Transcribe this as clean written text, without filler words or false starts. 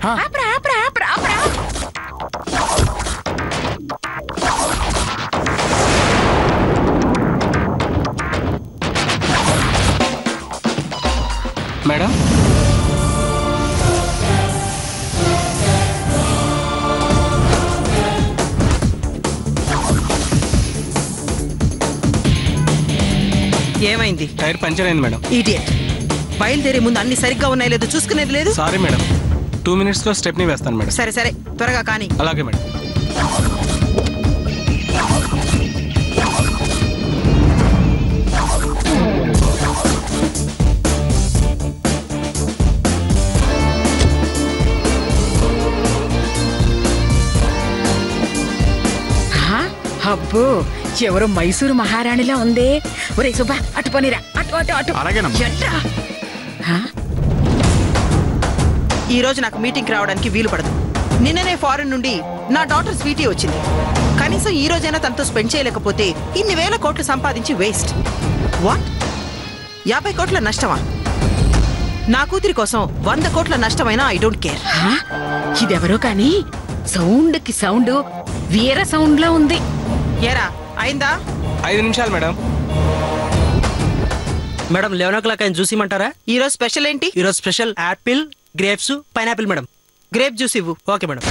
Madam ఏమైంది? Tyre puncture అయింది madam. Idiot. బయలుదేరే ముందు అన్ని సరిగ్గా ఉన్నాయో లేదో చూసుకునేది లేదు. సారీ మేడం, 2 minutes లో స్టెప్ని వేస్తాను మేడం. సరే సరే త్వరగా కానీ. అలాగే మేడం. అబ్బో ఎవరో మైసూరు మహారాణిలా ఉంది. ఒరే సుబ్బా అటు పనిరా, అటు అటు అటు. ఈ రోజు నాకు మీటింగ్ రావడానికి వీలు పడదు. నిన్ననే ఫారెన్ నుండి నా డాటర్ స్వీటీ వచ్చింది. కనీసం ఈ రోజైనా తనతో స్పెండ్ చేయలేకపోతే ఇన్ని వేల కోట్లు సంపాదించి వేస్ట్. వాట్? 50 కోట్ల నష్టమా? నా కూతురి కోసం 100 కోట్ల నష్టమైనా ఐ డోంట్ కేర్. ఇదెవరో కానీ సౌండ్ కి సౌండ్ వీర సౌండ్ లా ఉంది. ఏరా అయిందా? 5 నిమిషాలు మేడం. మేడం 11 o'clock ఆయన జ్యూస్ ఇమ్మంటారా? ఈరోజు స్పెషల్ ఏంటి? ఈరోజు special apple, grapes, pineapple madam. Grape juice ఇవ్వు. Okay madam.